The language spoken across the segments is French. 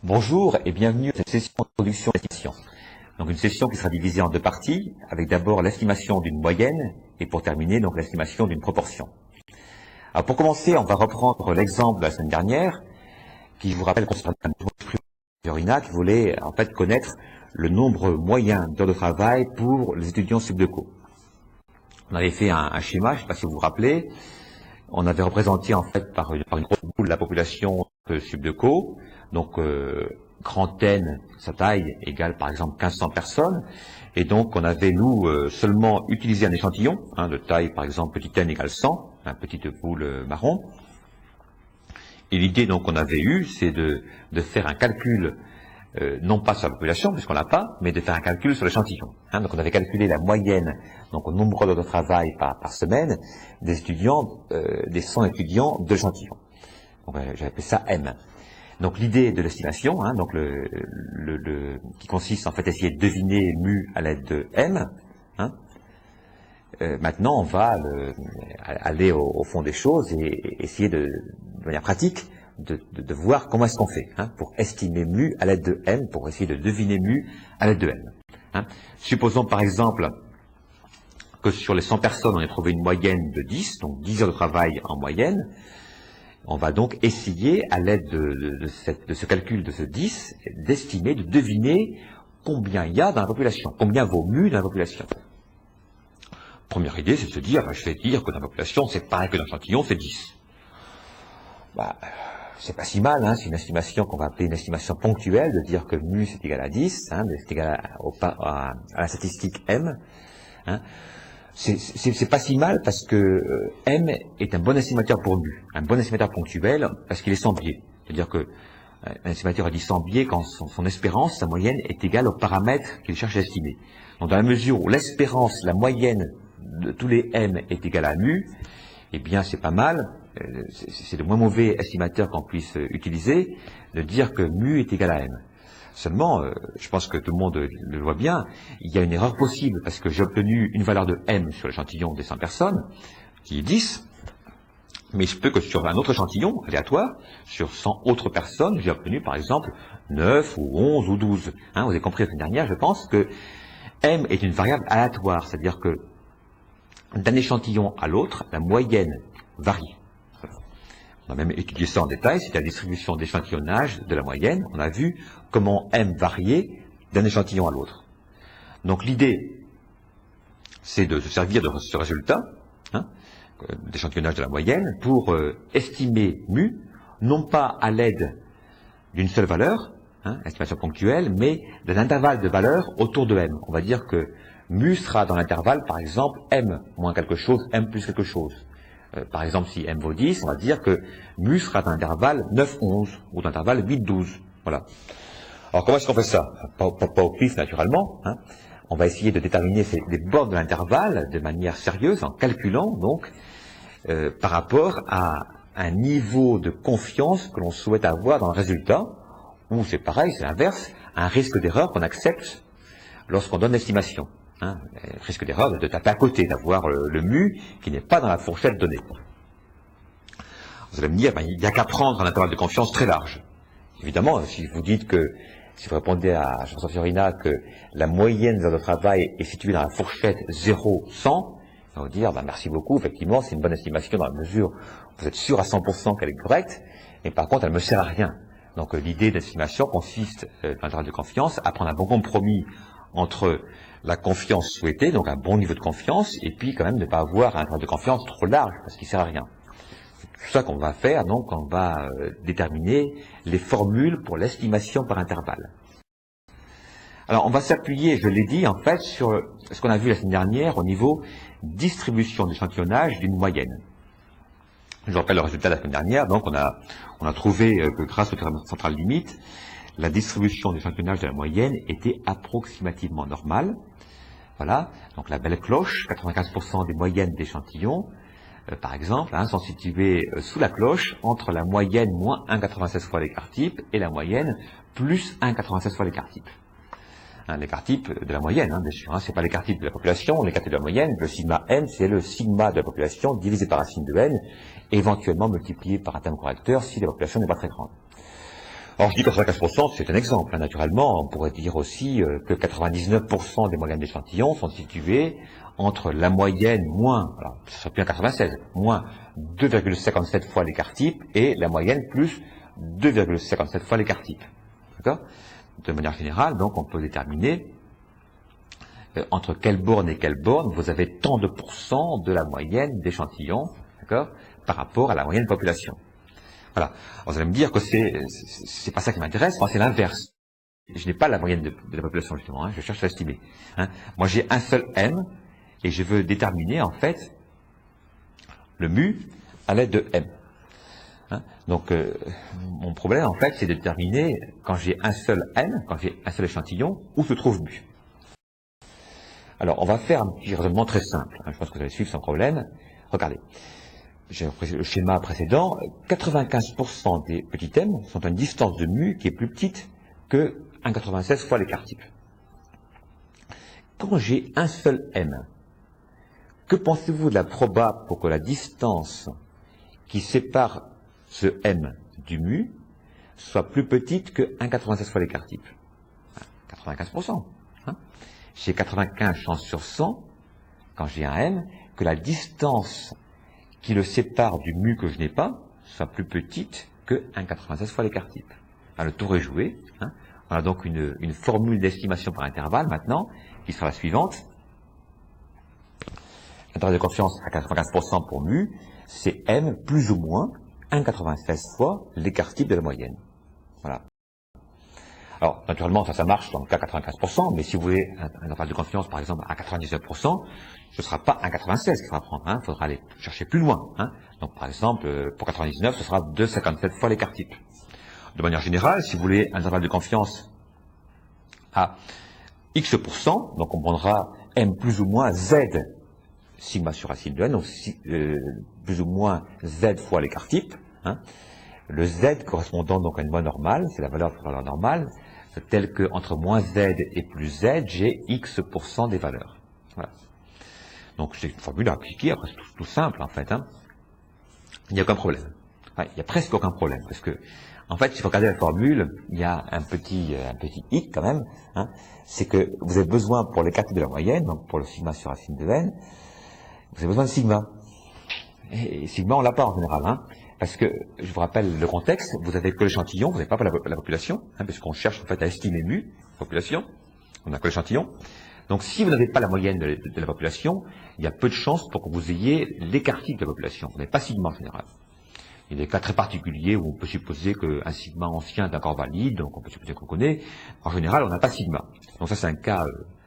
Bonjour et bienvenue à cette session d'introduction à l'estimation. Donc une session qui sera divisée en deux parties, avec d'abord l'estimation d'une moyenne et pour terminer donc l'estimation d'une proportion. Alors pour commencer, on va reprendre l'exemple de la semaine dernière, qui je vous rappelle concernant Fiorina, qui voulait en fait connaître le nombre moyen d'heures de travail pour les étudiants subdeco. On avait fait un schéma, je ne sais pas si vous vous rappelez, on avait représenté en fait par une grosse boule la population subdeco, donc grand N, sa taille égale par exemple 1500 personnes, et donc on avait nous seulement utilisé un échantillon, de taille par exemple petit n égale 100, un petite boule marron, et l'idée donc qu'on avait eue, c'est de faire un calcul, non pas sur la population, puisqu'on l'a pas, mais de faire un calcul sur l'échantillon. Donc on avait calculé la moyenne, donc au nombre d'heures de travail par semaine, des étudiants, des 100 étudiants de l'échantillon. Donc j'ai appelé ça M. Donc l'idée de l'estimation, donc qui consiste en fait à essayer de deviner mu à l'aide de M. Maintenant, on va aller au fond des choses et essayer de manière pratique de voir comment est-ce qu'on fait pour estimer mu à l'aide de M, pour essayer de deviner mu à l'aide de M. Supposons par exemple que sur les 100 personnes, on ait trouvé une moyenne de 10, donc 10 heures de travail en moyenne. On va donc essayer, à l'aide de ce calcul de ce 10, d'estimer, de deviner combien il y a dans la population, combien vaut mu dans la population. Première idée, c'est de se dire, je vais dire que dans la population, c'est pareil que dans l'échantillon, c'est 10. C'est pas si mal, c'est une estimation qu'on va appeler une estimation ponctuelle, de dire que mu c'est égal à 10, c'est égal à la statistique M. C'est pas si mal parce que M est un bon estimateur pour mu, un bon estimateur ponctuel parce qu'il est sans biais. C'est-à-dire que un estimateur a dit sans biais quand son espérance, sa moyenne, est égale au paramètre qu'il cherche à estimer. Donc dans la mesure où l'espérance, la moyenne de tous les M est égale à mu, eh bien c'est pas mal, c'est le moins mauvais estimateur qu'on puisse utiliser, de dire que mu est égal à M. Seulement, je pense que tout le monde le voit bien, il y a une erreur possible, parce que j'ai obtenu une valeur de M sur l'échantillon des 100 personnes, qui est 10, mais je peux que sur un autre échantillon, aléatoire, sur 100 autres personnes, j'ai obtenu par exemple 9 ou 11 ou 12. Vous avez compris la semaine dernière, je pense, que M est une variable aléatoire, c'est-à-dire que d'un échantillon à l'autre, la moyenne varie. On a même étudié ça en détail, c'est la distribution d'échantillonnage de la moyenne. On a vu comment M variait d'un échantillon à l'autre. Donc l'idée, c'est de se servir de ce résultat, d'échantillonnage de la moyenne, pour estimer mu, non pas à l'aide d'une seule valeur, estimation ponctuelle, mais d'un intervalle de valeurs autour de M. On va dire que mu sera dans l'intervalle, par exemple, M moins quelque chose, M plus quelque chose. Par exemple, si M vaut 10, on va dire que mu sera dans l'intervalle 9-11 ou dans l'intervalle 8-12. Voilà. Alors, comment est-ce qu'on fait ça? Pas au pif, naturellement. On va essayer de déterminer les bornes de l'intervalle de manière sérieuse, en calculant, donc, par rapport à un niveau de confiance que l'on souhaite avoir dans le résultat, ou c'est pareil, c'est l'inverse, un risque d'erreur qu'on accepte lorsqu'on donne l'estimation. Risque d'erreur de taper à côté, d'avoir le mu qui n'est pas dans la fourchette donnée. Vous allez me dire, il n'y a qu'à prendre un intervalle de confiance très large. Évidemment, si vous dites que, si vous répondez à Jean-François Fiorina que la moyenne des heures de travail est située dans la fourchette 0-100, on va vous dire, merci beaucoup, effectivement, c'est une bonne estimation dans la mesure où vous êtes sûr à 100% qu'elle est correcte, mais par contre, elle ne me sert à rien. Donc l'idée d'estimation consiste, dans l'intervalle de confiance, à prendre un bon compromis entre la confiance souhaitée, donc un bon niveau de confiance, et puis quand même ne pas avoir un intervalle de confiance trop large, parce qu'il ne sert à rien. C'est tout ça qu'on va faire, donc on va déterminer les formules pour l'estimation par intervalle. Alors on va s'appuyer, je l'ai dit, en fait, sur ce qu'on a vu la semaine dernière au niveau distribution d'échantillonnage d'une moyenne. Je vous rappelle le résultat de la semaine dernière, donc on a trouvé que grâce au théorème central limite, la distribution d'échantillonnage de la moyenne était approximativement normale. Voilà, donc la belle cloche, 95% des moyennes d'échantillons, par exemple, sont situées sous la cloche entre la moyenne moins 1,96 fois l'écart type et la moyenne plus 1,96 fois l'écart type. L'écart type de la moyenne, bien sûr, c'est pas l'écart type de la population, l'écart type de la moyenne, le sigma n, c'est le sigma de la population divisé par racine de n, éventuellement multiplié par un terme correcteur si la population n'est pas très grande. Alors je dis 95%, c'est un exemple. Naturellement, on pourrait dire aussi que 99% des moyennes d'échantillons sont situées entre la moyenne moins, alors ce serait bien 96, moins 2,57 fois l'écart type et la moyenne plus 2,57 fois l'écart type. D'accord? De manière générale, donc on peut déterminer entre quelle borne et quelle borne vous avez tant de pourcents de la moyenne d'échantillons, d'accord, par rapport à la moyenne de population. Voilà. Alors, vous allez me dire que c'est pas ça qui m'intéresse, moi c'est l'inverse. Je n'ai pas la moyenne de la population justement, hein, je cherche à estimer. Hein. Moi j'ai un seul M et je veux déterminer en fait le mu à l'aide de M. Hein. Donc mon problème en fait c'est de déterminer quand j'ai un seul M, quand j'ai un seul échantillon, où se trouve mu. Alors on va faire un petit raisonnement très simple, hein, je pense que vous allez suivre sans problème. Regardez. J'ai repris le schéma précédent, 95% des petits m sont à une distance de mu qui est plus petite que 1,96 fois l'écart type. Quand j'ai un seul m, que pensez-vous de la proba pour que la distance qui sépare ce m du mu soit plus petite que 1,96 fois l'écart type? 95%. Hein. J'ai 95 chances sur 100, quand j'ai un m, que la distance qui le sépare du mu que je n'ai pas, soit plus petite que 1,96 fois l'écart type. Enfin, le tour est joué. Hein. On a donc une formule d'estimation par intervalle maintenant, qui sera la suivante. L'intervalle de confiance à 95% pour mu, c'est m plus ou moins 1,96 fois l'écart type de la moyenne. Voilà. Alors, naturellement, ça marche dans le cas 95%, mais si vous voulez un intervalle de confiance, par exemple, à 99%, ce ne sera pas 1,96 qu'il faudra prendre, il faudra aller chercher plus loin. Hein. Donc, par exemple, pour 99, ce sera 2,57 fois l'écart type. De manière générale, si vous voulez un intervalle de confiance à X%, donc on prendra M plus ou moins Z sigma sur racine de N, donc plus ou moins Z fois l'écart type. Hein. Le Z correspondant donc à une loi normale, c'est la valeur de la valeur normale, telle que entre moins Z et plus Z, j'ai X% des valeurs. Voilà. Donc c'est une formule à appliquer, après c'est tout simple en fait. Hein. Il n'y a aucun problème. Enfin, il n'y a presque aucun problème, parce que, en fait, si vous regardez la formule, il y a un petit hic quand même, hein, c'est que vous avez besoin pour l'écart type de la moyenne, donc pour le sigma sur racine de n, vous avez besoin de sigma. Et sigma, on l'a pas en général, hein, parce que, je vous rappelle le contexte, vous avez que l'échantillon, vous n'avez pas la population, hein, parce qu'on cherche en fait à estimer mu, population, on n'a que l'échantillon. Donc si vous n'avez pas la moyenne de la population, il y a peu de chances pour que vous ayez l'écart type de la population. Vous n'avez pas sigma en général. Il y a des cas très particuliers où on peut supposer qu'un sigma ancien est encore valide, donc on peut supposer qu'on connaît. En général, on n'a pas sigma. Donc ça, c'est un cas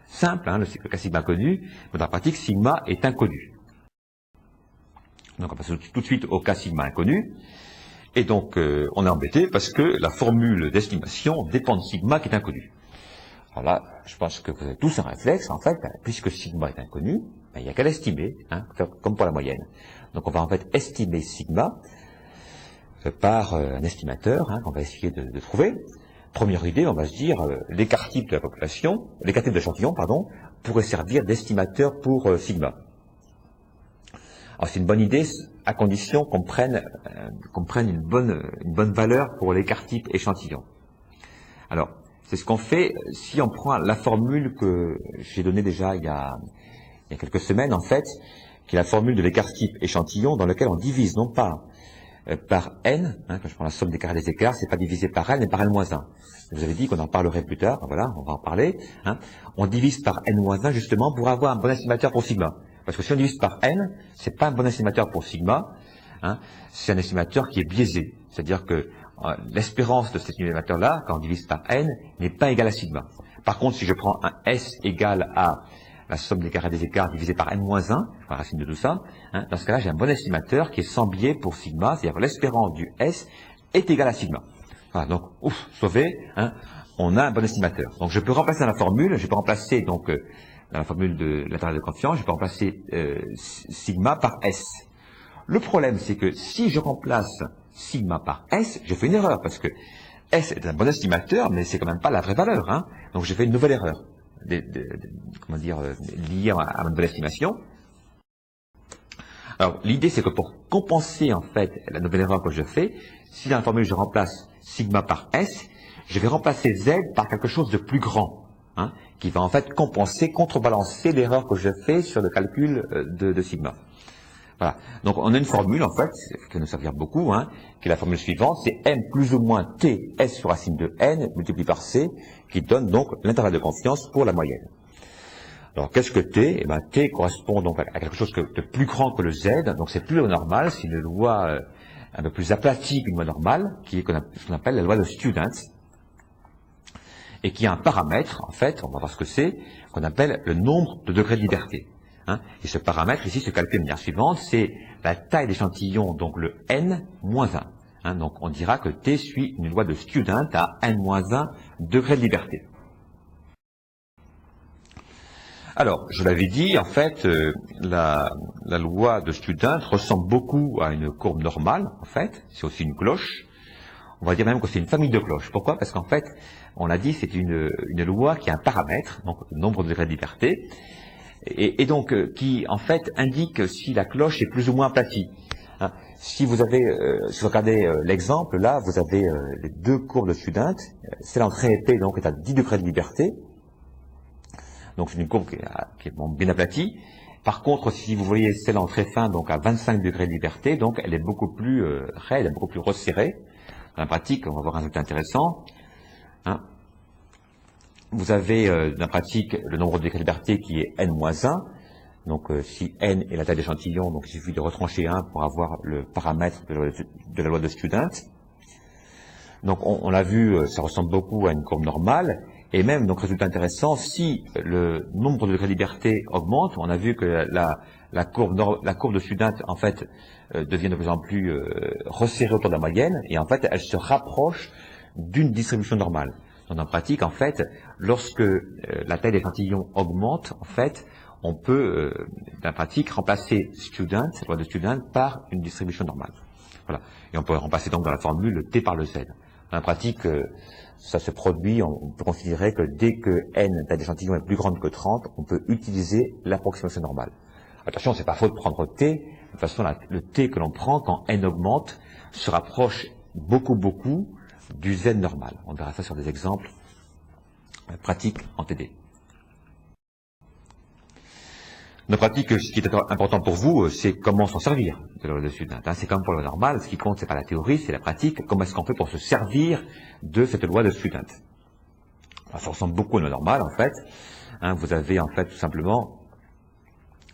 simple, hein, le cas sigma connu, mais dans la pratique, sigma est inconnu. Donc on passe tout de suite au cas sigma inconnu. Et donc, on est embêté parce que la formule d'estimation dépend de sigma qui est inconnu. Alors là, je pense que vous avez tous un réflexe, en fait, puisque sigma est inconnu, ben, il n'y a qu'à l'estimer, hein, comme pour la moyenne. Donc on va en fait estimer sigma par un estimateur, hein, qu'on va essayer de trouver. Première idée, on va se dire, l'écart type de la population, l'écart type de l'échantillon, pardon, pourrait servir d'estimateur pour sigma. Alors c'est une bonne idée, à condition qu'on prenne une bonne valeur pour l'écart type échantillon. Alors, c'est ce qu'on fait si on prend la formule que j'ai donnée déjà il y a quelques semaines, en fait, qui est la formule de l'écart type échantillon, dans lequel on divise non pas par n, hein, quand je prends la somme des carrés des écarts, c'est pas divisé par n, mais par n-1. Je vous avais dit qu'on en parlerait plus tard, voilà, on va en parler. Hein. On divise par n-1 justement pour avoir un bon estimateur pour sigma. Parce que si on divise par n, c'est pas un bon estimateur pour sigma, hein, c'est un estimateur qui est biaisé. C'est-à-dire que l'espérance de cet estimateur-là, quand on divise par n, n'est pas égale à sigma. Par contre, si je prends un S égal à la somme des carrés des écarts divisé par n-1, la racine de tout ça, hein, dans ce cas-là, j'ai un bon estimateur qui est sans biais pour sigma, c'est-à-dire que l'espérance du S est égale à sigma. Voilà, donc, sauvé, hein, on a un bon estimateur. Donc je peux remplacer dans la formule, je peux remplacer donc dans la formule de l'intervalle de confiance, je peux remplacer sigma par S. Le problème, c'est que si je remplace sigma par S, j'ai fait une erreur, parce que S est un bon estimateur, mais c'est quand même pas la vraie valeur. Hein. Donc j'ai fait une nouvelle erreur, liée à ma nouvelle estimation. Alors l'idée, c'est que pour compenser en fait la nouvelle erreur que je fais, si dans la formule je remplace sigma par S, je vais remplacer z par quelque chose de plus grand, hein, qui va en fait compenser, contrebalancer l'erreur que je fais sur le calcul de sigma. Voilà. Donc on a une formule en fait, qui nous servira beaucoup, hein, qui est la formule suivante, c'est m plus ou moins t s sur racine de n multiplié par c, qui donne donc l'intervalle de confiance pour la moyenne. Alors qu'est-ce que t? Eh bien t correspond donc à quelque chose de plus grand que le z, donc c'est plus la loi normale, c'est une loi un peu plus aplatie qu'une loi normale, qui est ce qu'on appelle la loi de Student, et qui a un paramètre, en fait, on va voir ce que c'est, qu'on appelle le nombre de degrés de liberté. Hein. Et ce paramètre ici se calcule de manière suivante, c'est la taille d'échantillon, donc le n moins 1. Hein. Donc on dira que t suit une loi de Student à n moins 1 degrés de liberté. Alors, je l'avais dit, en fait, la loi de Student ressemble beaucoup à une courbe normale, en fait, c'est aussi une cloche. On va dire même que c'est une famille de cloches. Pourquoi? Parce qu'en fait, on l'a dit, c'est une loi qui a un paramètre, donc le nombre de degrés de liberté, et donc qui, en fait, indique si la cloche est plus ou moins aplatie. Hein. Si vous regardez l'exemple, là, vous avez les deux courbes de Student. Celle en trait épais, donc, est à 10 degrés de liberté. Donc c'est une courbe qui est bien aplatie. Par contre, si vous voyez celle en très fin, donc à 25 degrés de liberté, donc elle est beaucoup plus raide, beaucoup plus resserrée. Dans la pratique, on va voir un résultat intéressant. Hein. Vous avez dans la pratique le nombre de degrés de liberté qui est n-1. Donc si n est la taille d'échantillon, donc il suffit de retrancher 1 pour avoir le paramètre de la loi de Student. Donc on l'a vu, ça ressemble beaucoup à une courbe normale. Et même, donc résultat intéressant, si le nombre de degrés de liberté augmente, on a vu que la courbe de Student, en fait, devient de plus en plus resserrée autour de la moyenne, et en fait, elle se rapproche d'une distribution normale. Donc en pratique, en fait, lorsque la taille d'échantillon augmente, en fait, on peut, dans la pratique, remplacer Student, cette loi de Student, par une distribution normale. Voilà. Et on peut remplacer donc dans la formule le t par le z. Dans la pratique, ça se produit, on peut considérer que dès que n, taille d'échantillon, est plus grande que 30, on peut utiliser l'approximation normale. Attention, c'est pas faux de prendre t. De toute façon, le t que l'on prend quand n augmente se rapproche beaucoup du z normal. On verra ça sur des exemples pratiques en TD. Dans la pratique, ce qui est important pour vous, c'est comment s'en servir de la loi de Student. C'est comme pour la loi normale, ce qui compte, c'est pas la théorie, c'est la pratique. Comment est-ce qu'on fait pour se servir de cette loi de Student? Alors, ça ressemble beaucoup à la loi normale, en fait. Hein, vous avez, en fait, tout simplement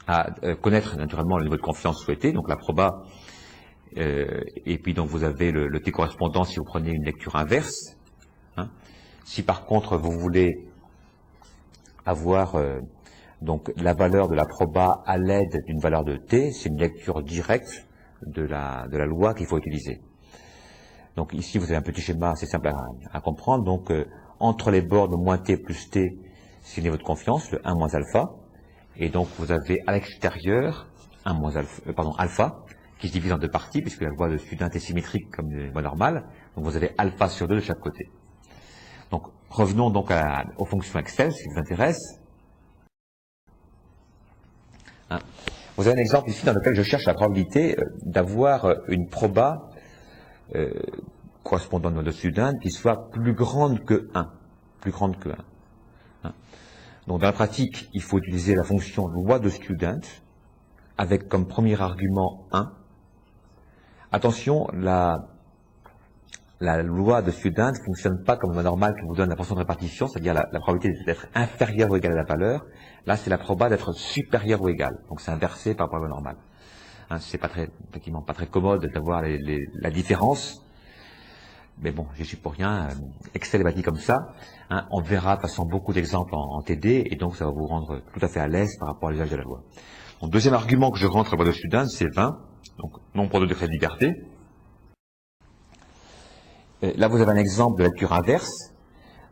à connaître naturellement le niveau de confiance souhaité, donc la proba, et puis donc vous avez le t correspondant si vous prenez une lecture inverse. Hein. Si par contre vous voulez avoir donc la valeur de la proba à l'aide d'une valeur de t, c'est une lecture directe de la loi qu'il faut utiliser. Donc ici vous avez un petit schéma assez simple à comprendre. Donc entre les bornes moins t plus t, c'est le niveau de confiance, le 1 moins alpha. Et donc vous avez à l'extérieur alpha, qui se divise en deux parties, puisque la loi de Student est symétrique comme une loi normale. Donc vous avez alpha sur 2 de chaque côté. Donc revenons donc aux fonctions Excel, ce qui vous intéresse. Hein. Vous avez un exemple ici dans lequel je cherche la probabilité d'avoir une proba correspondant à une loi de Student qui soit plus grande que 1. Plus grande que 1. Hein. Donc dans la pratique, il faut utiliser la fonction loi de Student avec comme premier argument 1. Attention, la loi de Student ne fonctionne pas comme la loi normale qui vous donne la fonction de répartition, c'est-à-dire la probabilité d'être inférieure ou égale à la valeur. Là, c'est la proba d'être supérieure ou égale. Donc c'est inversé par rapport à la loi normale. Hein, c'est effectivement pas très commode d'avoir la différence. Mais bon, je suis pour rien. Excel est bâti comme ça. Hein, on verra de toute façon beaucoup d'exemples en TD, et donc ça va vous rendre tout à fait à l'aise par rapport à l'usage de la loi. Donc deuxième argument que je rentre à la loi de Student, c'est 20. Donc nombre de degrés de liberté. Là, vous avez un exemple de lecture inverse.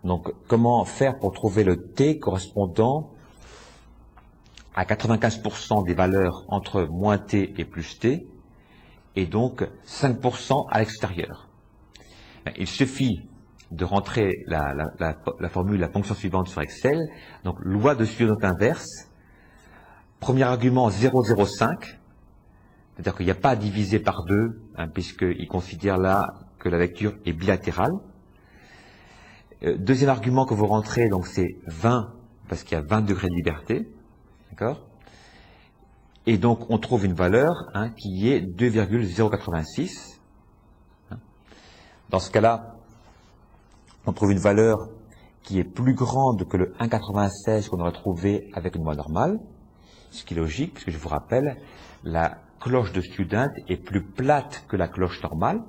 Donc, comment faire pour trouver le t correspondant à 95% des valeurs entre moins t et plus t, et donc 5% à l'extérieur. Il suffit de rentrer la formule, la fonction suivante sur Excel. Donc, loi de Student inverse. Premier argument 0,05. C'est-à-dire qu'il n'y a pas à diviser par 2, hein, puisqu'il considère là que la lecture est bilatérale. Deuxième argument que vous rentrez, donc c'est 20, parce qu'il y a 20 degrés de liberté, d'accord? Et donc on trouve une valeur qui est 2,086. Dans ce cas-là, on trouve une valeur qui est plus grande que le 1,96 qu'on aurait trouvé avec une loi normale, ce qui est logique, puisque je vous rappelle, la cloche de student est plus plate que la cloche normale.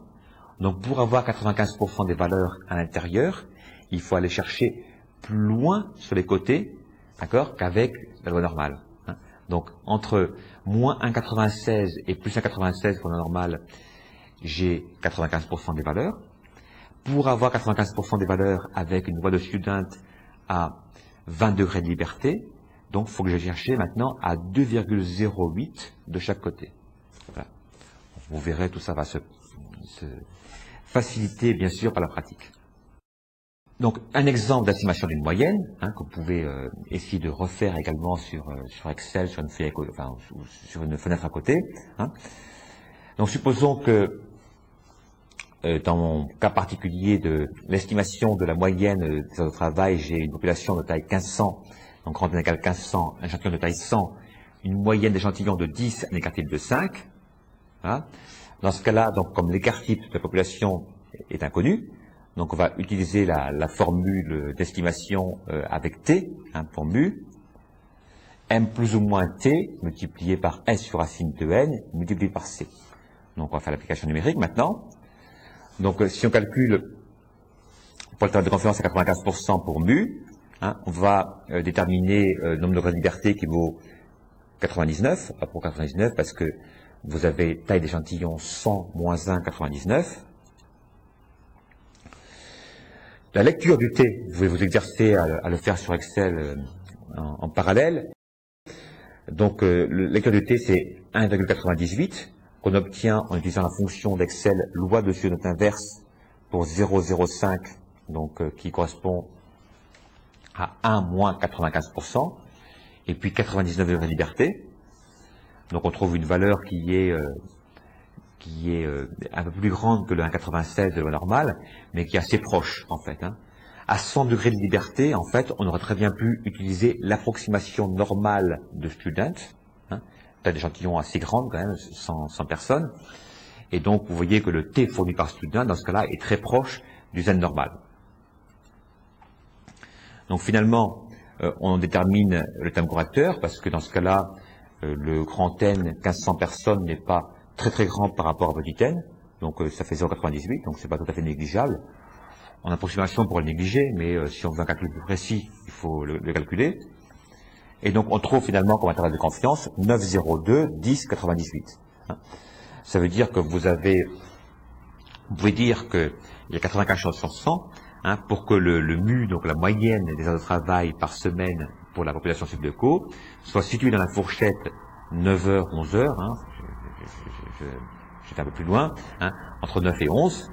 Donc pour avoir 95% des valeurs à l'intérieur, il faut aller chercher plus loin sur les côtés, d'accord, qu'avec la loi normale. Donc entre moins 1,96 et plus 1,96 pour la normale, j'ai 95% des valeurs. Pour avoir 95% des valeurs avec une loi de student à 20 degrés de liberté, donc il faut que j'aille chercher maintenant à 2,08 de chaque côté. Voilà. Vous verrez, tout ça va se faciliter bien sûr par la pratique. Donc un exemple d'estimation d'une moyenne, que vous pouvez essayer de refaire également sur Excel, sur une feuille, sur une fenêtre à côté. Donc supposons que dans mon cas particulier de l'estimation de la moyenne des heures de travail, j'ai une population de taille 1500, donc grand N égale 1500, un échantillon de taille 100, une moyenne d'échantillon de 10, un écart type de 5. Voilà. Dans ce cas-là, donc comme l'écart type de la population est inconnu, donc on va utiliser la formule d'estimation avec T, pour mu, M plus ou moins T multiplié par S sur racine de N multiplié par C. Donc on va faire l'application numérique maintenant. Donc si on calcule pour le terme de confiance à 95% pour mu, on va déterminer le nombre de degrés de liberté qui vaut 99, pas pour 99 parce que vous avez taille d'échantillon 100 moins 1, 99. La lecture du T, vous pouvez vous exercer à le faire sur Excel en parallèle. Donc la lecture du T c'est 1,98 qu'on obtient en utilisant la fonction d'Excel loi de student inverse pour 0,05, donc qui correspond à 1 moins 95%, et puis 99 degrés de liberté. Donc on trouve une valeur qui est un peu plus grande que le 1,96 de la normal, mais qui est assez proche en fait. À 100 degrés de liberté, en fait, on aurait très bien pu utiliser l'approximation normale de student, taille d'échantillon assez grande quand même, 100 personnes, et donc vous voyez que le T fourni par student, dans ce cas-là, est très proche du Z normal. Donc finalement, on détermine le terme correcteur, parce que dans ce cas-là, le grand N, 1500 personnes, n'est pas très très grand par rapport à petit n, donc ça fait 0,98, donc c'est pas tout à fait négligeable. En approximation, on pourrait le négliger, mais si on veut un calcul plus précis, il faut le calculer. Et donc on trouve finalement comme intervalle de confiance 9,02, 10, 98. Ça veut dire que vous pouvez dire qu'il y a 95 chances sur 100 pour que le mu, donc la moyenne des heures de travail par semaine pour la population subdeco, soit située dans la fourchette 9h, 11h, j'étais un peu plus loin, entre 9 et 11,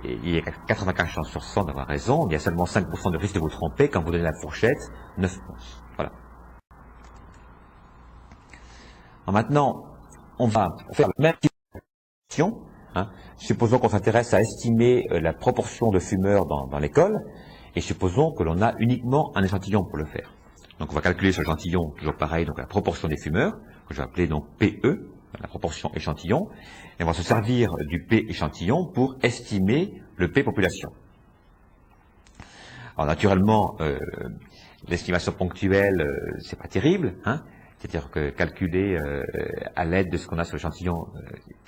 il y a 95 chances sur 100 d'avoir raison, il y a seulement 5% de risque de vous tromper quand vous donnez la fourchette 9 11. Voilà. Alors maintenant, on va faire la même question. Supposons qu'on s'intéresse à estimer la proportion de fumeurs dans l'école, et supposons que l'on a uniquement un échantillon pour le faire. Donc on va calculer sur l'échantillon, toujours pareil, donc la proportion des fumeurs, que je vais appeler donc PE, la proportion échantillon, et on va se servir du P échantillon pour estimer le P population. Alors naturellement, l'estimation ponctuelle, c'est pas terrible, c'est-à-dire que calculer à l'aide de ce qu'on a sur l'échantillon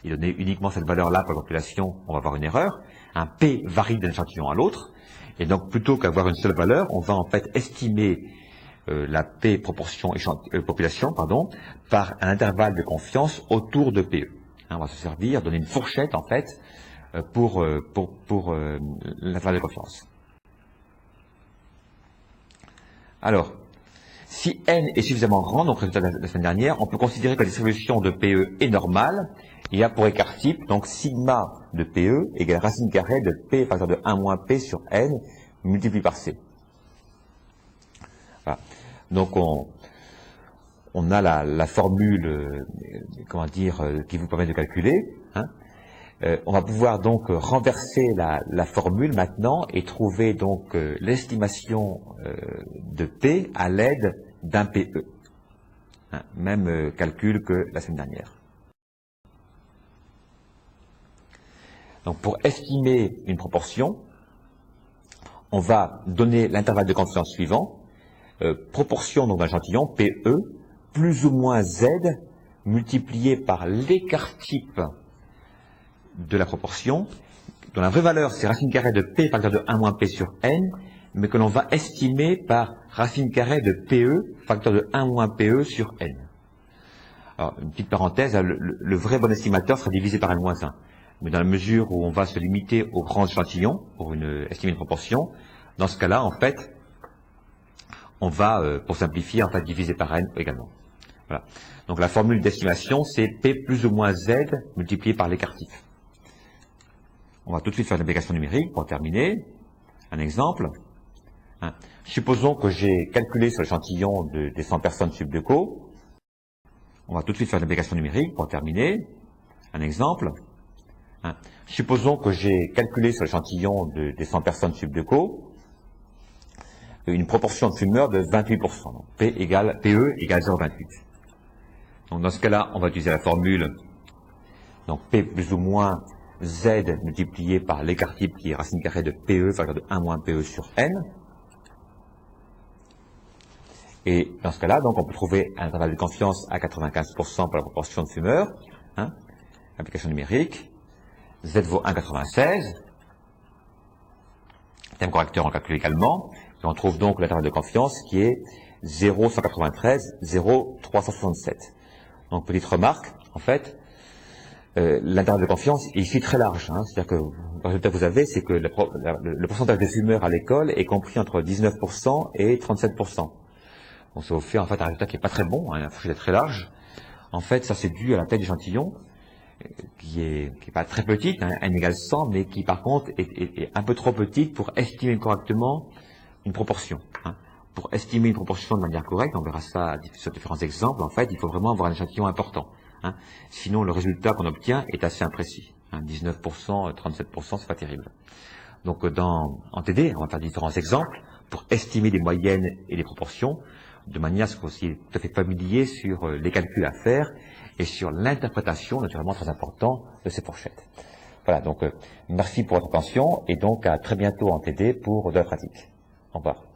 et donner uniquement cette valeur-là pour la population, on va avoir une erreur. Un P varie d'un échantillon à l'autre, et donc plutôt qu'avoir une seule valeur, on va en fait estimer la P proportion population, par un intervalle de confiance autour de PE. On va se servir, donner une fourchette en fait pour l'intervalle de confiance. Alors, si n est suffisamment grand, donc résultat de la semaine dernière, on peut considérer que la distribution de PE est normale et a pour écart type, donc sigma de PE égale racine carrée de P facteur de 1 moins P sur n multiplié par C. Voilà. Donc on a la formule, qui vous permet de calculer. On va pouvoir donc renverser la formule maintenant et trouver donc l'estimation de P à l'aide d'un PE. Hein, même calcul que la semaine dernière. Donc pour estimer une proportion, on va donner l'intervalle de confiance suivant, proportion d'un échantillon, PE, plus ou moins Z, multiplié par l'écart type de la proportion, dont la vraie valeur c'est racine carrée de P facteur de 1 moins P sur N, mais que l'on va estimer par racine carrée de PE facteur de 1 moins PE sur N. Alors, une petite parenthèse, le vrai bon estimateur sera divisé par N-1. Mais dans la mesure où on va se limiter aux grands échantillons pour estimer une proportion, dans ce cas-là, en fait, on va, pour simplifier, en fait, diviser par N également. Voilà. Donc la formule d'estimation, c'est P plus ou moins Z multiplié par l'écart type. On va tout de suite faire une application numérique pour terminer. Un exemple. Hein. Supposons que j'ai calculé sur l'échantillon des 100 personnes subdeco. On va tout de suite faire une application numérique pour terminer. Un exemple. Hein. Supposons que j'ai calculé sur l'échantillon des 100 personnes subdeco une proportion de fumeurs de 28%. Donc PE égale 0,28. Donc dans ce cas-là, on va utiliser la formule donc P plus ou moins Z multiplié par l'écart type qui est racine carrée de PE facteur de 1 moins PE sur N. Et dans ce cas-là, donc on peut trouver un intervalle de confiance à 95% pour la proportion de fumeurs. Hein, application numérique. Z vaut 1,96. Thème correcteur on calcule également. Et on trouve donc l'intervalle de confiance qui est 0,193, 0,367. Donc petite remarque, en fait, l'intervalle de confiance est ici très large. Hein, c'est-à-dire que le résultat que vous avez, c'est que le pourcentage de fumeurs à l'école est compris entre 19% et 37%. Donc ça vous fait en fait un résultat qui n'est pas très bon, hein, un fourchette très large. En fait, ça c'est dû à la taille d'échantillon, qui est pas très petite, hein, n égale 100, mais qui par contre est un peu trop petite pour estimer correctement une proportion. Hein. Pour estimer une proportion de manière correcte, on verra ça sur différents exemples, en fait, il faut vraiment avoir un échantillon important. Hein. Sinon, le résultat qu'on obtient est assez imprécis. Hein. 19%, 37%, c'est pas terrible. Donc en TD, on va faire différents exemples pour estimer des moyennes et des proportions, de manière à ce qu'on soit tout à fait familier sur les calculs à faire et sur l'interprétation, naturellement très important, de ces fourchettes. Voilà, donc merci pour votre attention et donc à très bientôt en TD pour de la pratique. Au revoir.